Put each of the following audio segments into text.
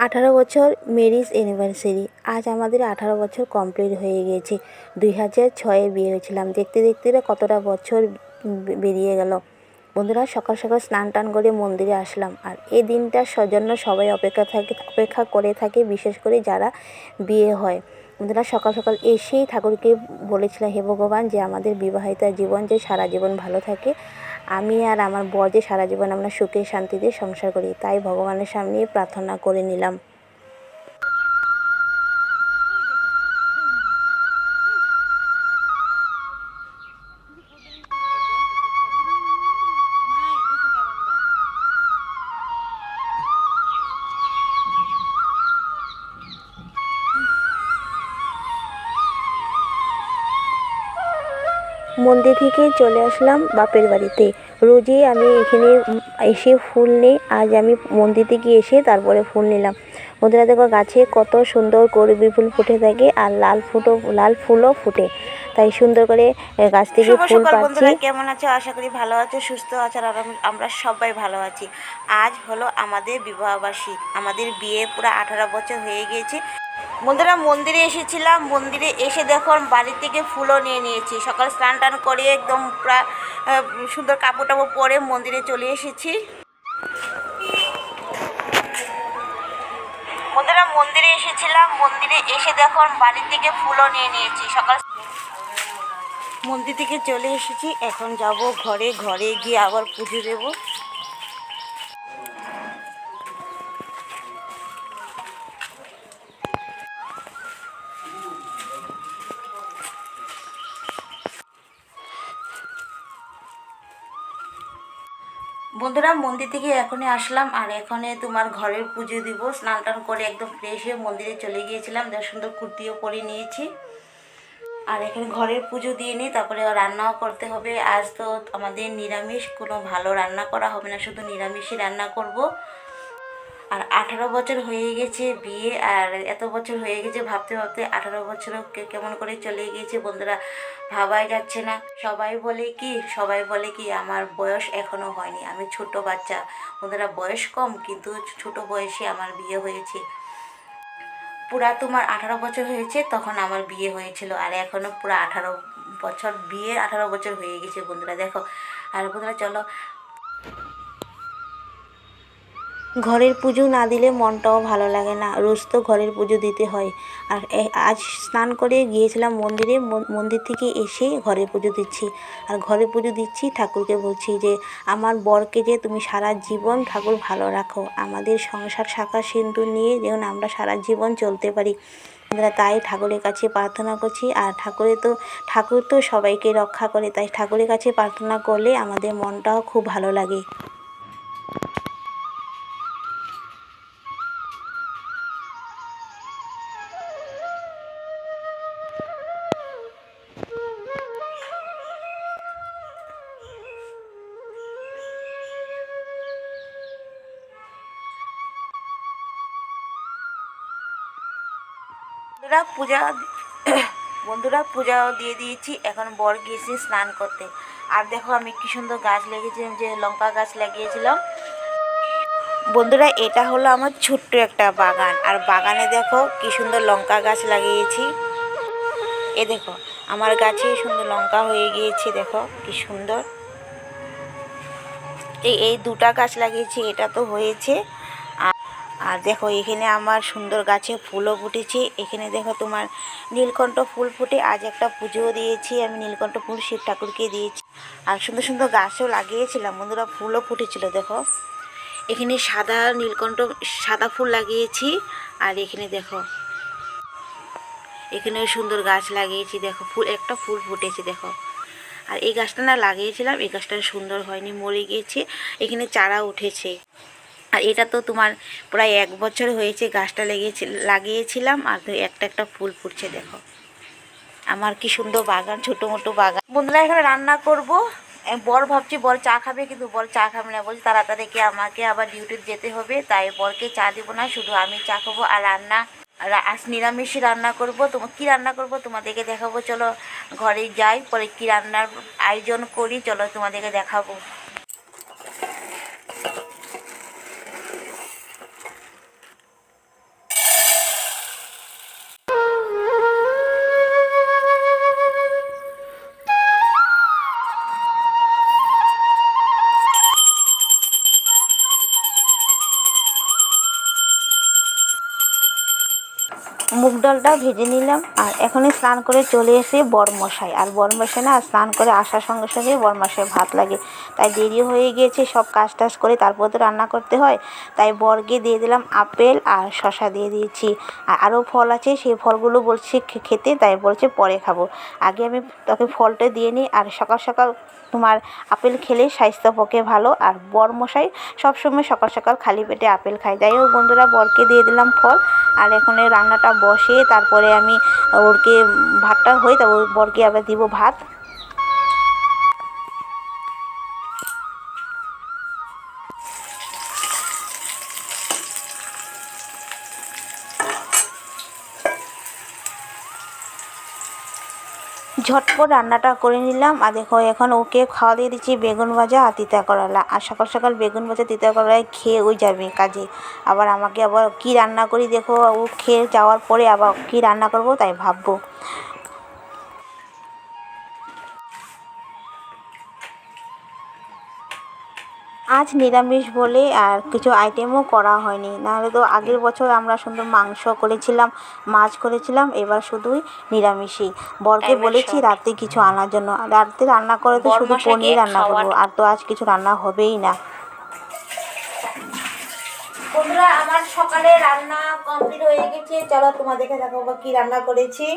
18 বছর marriage anniversary. আজ আমাদের 18 বছর কমপ্লিট হয়ে গিয়েছে। 2006-এ বিয়ে হয়েছিলাম। দেখতে দেখতে কতটা বছর বেরিয়ে গেল। বন্ধুরা, সকাল সকাল স্নান টান করে মন্দিরে আসলাম। আর এই দিনটার জন্য সবাই অপেক্ষা করে থাকে, বিশেষ করে যারা বিয়ে হয়। বন্ধুরা, সকাল সকাল এসেই ঠাকুরকে বলেছিলাম, হে ভগবান, যে আমাদের বিবাহিত জীবন যে সারা জীবন ভালো থাকে, আমি আর আমার বর যে সারা জীবন আমরা সুখে শান্তিতে সংসার করি, তাই ভগবানের সামনে প্রার্থনা করে নিলাম। মন্দির থেকে চলে আসলাম বাপের বাড়িতে। রোজই আমি এখানে এসে ফুল নিই। আজ আমি মন্দির থেকে এসে তারপরে ফুল নিলাম। বন্ধুরা দেখো, গাছে কত সুন্দর করবি ফুল ফুটে থাকে, আর লাল ফুলও ফুটে, তাই সুন্দর করে গাছ থেকে ফুল পাচ্ছি। বন্ধুরা কেমন আছো? আশা করি ভালো আছো, সুস্থ আছো, আর আমরা সবাই ভালো আছি। আজ হলো আমাদের বিবাহবার্ষিক। আমাদের বিয়ে পুরো 18 বছর হয়ে গিয়েছে। বন্ধুরা, মন্দিরে এসেছিলাম। মন্দিরে এসে দেখো বাড়ি থেকে ফুলও নিয়ে নিয়েছি। সকাল স্নান টান করে একদম পুরা সুন্দর কাপড় টাপড় পরে মন্দিরে চলে এসেছি। বন্ধুরা, মন্দিরে এসেছিলাম। মন্দিরে এসে দেখো বাড়ি থেকে ফুলও নিয়ে নিয়েছি। সকাল মন্দির থেকে চলে এসেছি। এখন যাব ঘরে গিয়ে আবার পুজো দেবো। বন্ধুরা, মন্দির থেকে এখনই আসলাম, আর এখনে তোমার ঘরের পুজো দিব। স্নান টান করে একদম ফ্রেশ হয়ে মন্দিরে চলে গিয়েছিলাম। সুন্দর কুর্তিও পরে নিয়েছি, আর এখানে ঘরের পুজো দিয়ে নিই, তারপরে রান্নাও করতে হবে। আজ তো আমাদের নিরামিষ, কোনো ভালো রান্না করা হবে না, শুধু নিরামিষই রান্না করব। আর 18 বছর হয়ে গেছে বিয়ে, আর এত বছর হয়ে গেছে, ভাবতে ভাবতে 18 বছরও কেমন করে চলে গিয়েছে বন্ধুরা, ভাবাই যাচ্ছে না। সবাই বলে কি আমার বয়স এখনও হয়নি, আমি ছোট বাচ্চা। বন্ধুরা, বয়স কম, কিন্তু ছোট বয়সে আমার বিয়ে হয়েছে। পুরা তোমার 18 বছর হয়েছে তখন আমার বিয়ে হয়েছিল, আর এখনও পুরো 18 বছর বিয়ে, 18 বছর হয়ে গেছে বন্ধুরা দেখো। আর বন্ধুরা চলো, ঘরের পুজো না দিলে মনটাও ভালো লাগে না, রোজ তো ঘরের পুজো দিতে হয়। আর আজ স্নান করে গিয়েছিলাম মন্দিরে, মন্দির থেকে এসেই ঘরে পুজো দিচ্ছি। আর ঘরে পুজো দিচ্ছি, ঠাকুরকে বলছি যে আমার বরকে যে তুমি সারা জীবন ঠাকুর ভালো রাখো, আমাদের সংসার শাখা সিন্দুর নিয়ে যেন আমরা সারা জীবন চলতে পারি। আমরা তাই ঠাকুরের কাছে প্রার্থনা করছি। আর ঠাকুর তো সবাইকে রক্ষা করে, তাই ঠাকুরের কাছে প্রার্থনা করলে আমাদের মনটাও খুব ভালো লাগে। বন্ধুরা পূজাও দিয়ে দিয়েছি। এখন বর গিয়েছি স্নান করতে। আর দেখো আমি কি সুন্দর গাছ লাগিয়েছিলাম, যে লঙ্কা গাছ লাগিয়েছিলাম। বন্ধুরা, এটা হলো আমার ছোট্ট একটা বাগান, আর বাগানে দেখো কি সুন্দর লঙ্কা গাছ লাগিয়েছি। এ দেখো আমার গাছে সুন্দর লঙ্কা হয়ে গিয়েছে, দেখো কি সুন্দর। এই দুটা গাছ লাগিয়েছি, এটা তো হয়েছে। আর দেখো এখানে আমার সুন্দর গাছে ফুলও ফুটেছে। এখানে দেখো তোমার নীলকণ্ঠ ফুল ফুটে। আজ একটা পুজোও দিয়েছি আমি, নীলকণ্ঠ ফুল শিব ঠাকুরকে দিয়েছি। আর সুন্দর সুন্দর গাছও লাগিয়েছিলাম বন্ধুরা, ফুলও ফুটেছিল দেখো। এখানে সাদা ফুল লাগিয়েছি। আর এখানে দেখো, এখানেও সুন্দর গাছ লাগিয়েছি, দেখো একটা ফুল ফুটেছে দেখো। আর এই গাছটা না লাগিয়েছিলাম, এই গাছটা সুন্দর হয়নি, মরে গিয়েছে। এখানে চারা উঠেছে। আর এটা তো তোমার প্রায় 1 বছর হয়েছে গাছটা লাগিয়েছিলাম, আর একটা ফুল ফুটছে দেখো। আমার কি সুন্দর বাগান, ছোটো মোটো বাগান। বন্ধুরা, এখানে রান্না করব। বর ভাবছি বর চা খাবে, কিন্তু বর চা খাবে না, বলছি তাড়াতাড়ি আমাকে আবার ডিউটিতে যেতে হবে, তাই বরকে চা দেবো না, শুধু আমি চা খাবো। আর আজ নিরামিষই রান্না করব। কি রান্না করব তোমাদেরকে দেখাবো, চলো ঘরে যাই, পরে কি রান্নার আয়োজন করি চলো তোমাদেরকে দেখাবো। ডালটা ভেজে নিলাম। আর এখনই স্নান করে চলে এসে বরমশাই, আর বরমশাই না স্নান করে আসার সঙ্গে সঙ্গে বরমশাই ভাত লাগে, তাই দেরি হয়ে গিয়েছে। সব কাজ টাজ করে তারপর তো রান্না করতে হয়, তাই বরকে দিয়ে দিলাম আপেল আর শশা দিয়ে দিয়েছি। আর আরও ফল আছে, সেই ফলগুলো বলছে খেতে, তাই বলছে পরে খাবো, আগে আমি তোকে ফলটা দিয়ে নিই। আর সকাল সকাল তোমার আপেল খেলে স্বাস্থ্য পক্ষে ভালো। আর বরমশাই সবসময় সকাল সকাল খালি পেটে আপেল খায়। যাই হোক বন্ধুরা, বরকে দিয়ে দিলাম ফল। আর এখন এই রান্নাটা বসে তারপরে আমি ওরকে ভাতটা হই, তারপর বরকে আবার দিব ভাত। ঝটপট রান্নাটা করে নিলাম। আর দেখো এখন ওকে খাওয়া দিয়ে দিচ্ছি বেগুন ভাজা আর তিতা করলা। আর সকাল সকাল বেগুন ভাজা তিতা করলায় খেয়ে ওই যাবে কাজে, আবার আমাকে আবার কী রান্না করি দেখো, ও খেয়ে যাওয়ার পরে আবার কী রান্না করব তাই ভাববো। আজ নিরামিষ বলে আর কিছু আইটেমও করা হয়নি, নাহলে তো আগের বছর আমরা সুন্দর মাংস করেছিলাম, মাছ করেছিলাম, এবার শুধুই নিরামিষই। বরকে বলেছি রাতে কিছু আনার জন্য, রাতে রান্না করে তো শুধু পনির রান্না করবো, আর তো আজ কিছু রান্না হবেই না। বন্ধুরা, আমার সকালে রান্না কমপ্লিট হয়ে গেছে, চলো তোমাদেরকে দেখাবো কি রান্না করেছি।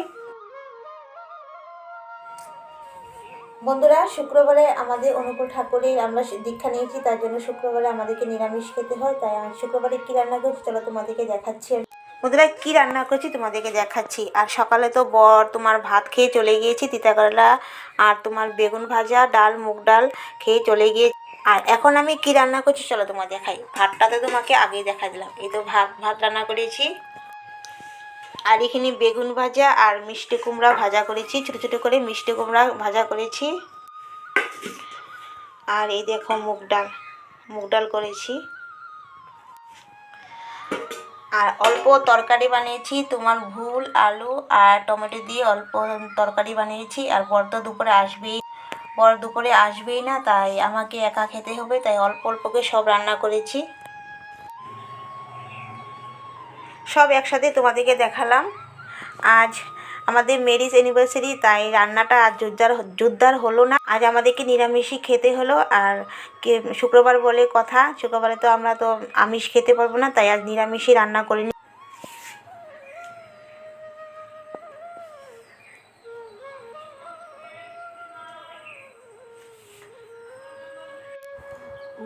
বন্ধুরা, শুক্রবারে আমাদের অনুকূল ঠাকুরের আমরা দীক্ষা নিয়েছি, তার জন্য শুক্রবারে আমাদেরকে নিরামিষ খেতে হয়, তাই আমি শুক্রবারে কী রান্না করছি চলো তোমাদেরকে দেখাচ্ছি। বন্ধুরা, কী রান্না করছি তোমাদেরকে দেখাচ্ছি। আর সকালে তো বর তোমার ভাত খেয়ে চলে গিয়েছি, তিতা করলা আর তোমার বেগুন ভাজা, ডাল, মুগ ডাল খেয়ে চলে গিয়েছি। আর এখন আমি কী রান্না করছি চলো তোমার দেখাই। ভাতটা তো তোমাকে আগেই দেখা দিলাম, এই তো ভাত রান্না করেছি। আর এখানে বেগুন ভাজা আর মিষ্টি কুমড়া ভাজা করেছি, ছোটো ছোটো করে মিষ্টি কুমড়া ভাজা করেছি। আর এই দেখো মুগ ডাল করেছি। আর অল্প তরকারি বানিয়েছি, তোমার ভুল, আলু আর টমেটো দিয়ে অল্প তরকারি বানিয়েছি। আর বর তো দুপুরে আসবেই না, তাই আমাকে একা খেতে হবে, তাই অল্প অল্প করে সব রান্না করেছি। সব একসাথে তোমাদেরকে দেখালাম। আজ আমাদের ম্যারেজ অ্যানিভার্সারি, তাই রান্নাটা আজ জোরদার হলো না, আজ আমাদেরকে নিরামিষই খেতে হলো। আর শুক্রবার বলে কথা, শুক্রবারে তো আমরা তো আমিষ খেতে পারবো না, তাই আজ নিরামিষই রান্না করিনি।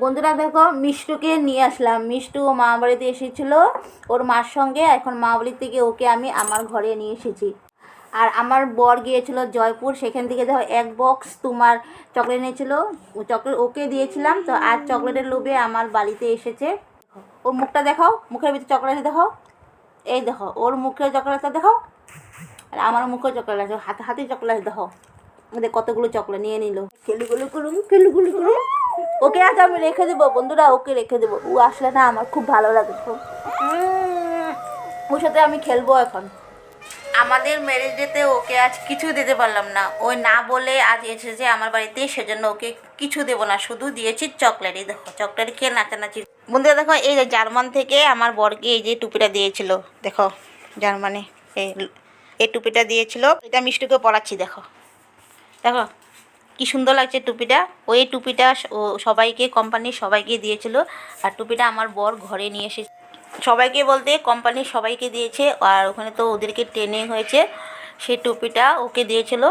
বন্ধুরা দেখো, মিষ্টুকে নিয়ে আসলাম। মিষ্টু ও মা বাড়িতে এসেছিলো ওর মার সঙ্গে, এখন মা বাড়ি থেকে ওকে আমি আমার ঘরে নিয়ে এসেছি। আর আমার বর গিয়েছিল জয়পুর, সেখান থেকে দেখো এক বক্স তোমার চকলেট এনেছিলো, চকলেট ওকে দিয়েছিলাম। তো আজ চকলেটের লোভে আমার বাড়িতে এসেছে। ওর মুখটা দেখাও, মুখের ভিতরে চকলেট দেখাও, এই দেখো ওর মুখের চকলেটটা দেখাও, আর আমার মুখের চকলেট আছে, হাতে চকলেট দেখো, ওদের কতগুলো চকলেট নিয়ে নিল। খেলুগুলো করুন। ওকে আজ আমি রেখে দেবো বন্ধুরা, ওকে রেখে দেবো, ও আসলে না আমার খুব ভালো লাগে, ওর সাথে আমি খেলবো এখন। আমাদের ম্যারেজ ডেতে ওকে আজ কিছু দিতে পারলাম না, ওই না বলে আজ এসেছে আমার বাড়িতে, সেজন্য ওকে কিছু দেবো না, শুধু দিয়েছি চকলেট। এই দেখো চকলেট খেয়ে নাচানাচি। বন্ধুরা দেখো, এই জার্মান থেকে আমার বরকে এই যে টুপিটা দিয়েছিল, দেখো জার্মানি এই টুপিটা দিয়েছিল, এটা মিষ্টিকে পরাচ্ছি। দেখো দেখো কি সুন্দর লাগছে টুপিটা। ওই টুপিটা ও সবাইকে, কোম্পানির সবাইকে দিয়েছিল। আর টুপিটা আমার বর ঘরে নিয়ে এসে সবাইকে বলতে কোম্পানির সবাইকে দিয়েছে, আর ওখানে তো ওদেরকে ট্রেনিং হয়েছে, সেই টুপিটা ওকে দিয়েছিল।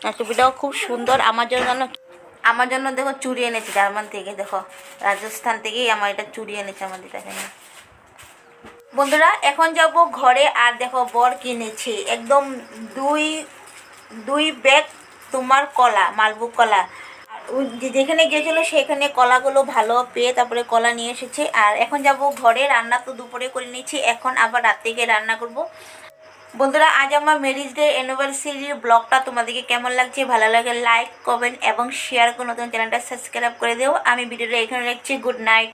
আর টুপিটাও খুব সুন্দর। আমার জন্য দেখো চুড়ি এনেছে জার্মান থেকে, দেখো রাজস্থান থেকেই আমার এটা চুড়ি এনেছে আমাদের এখানে। বন্ধুরা, এখন যাব ঘরে। আর দেখো বর কিনেছে একদম দুই ব্যাগ তোমার কলা, মালভোগ কলা। যেখানে গিয়েছিলো সেখানে কলাগুলো ভালো পেয়ে তারপরে কলা নিয়ে এসেছে। আর এখন যাব ঘরে, রান্না তো দুপুরে করে নিয়েছি, এখন আবার রাতে গিয়ে রান্না করব। বন্ধুরা, আজ আমার ম্যারেজ ডে অ্যানিভার্সারির ব্লগটা তোমাদেরকে কেমন লাগছে, ভালো লাগে লাইক, কমেন্ট এবং শেয়ার করে নতুন চ্যানেলটা সাবস্ক্রাইব করে দিও। আমি ভিডিওটা এখানে রাখছি। Good night.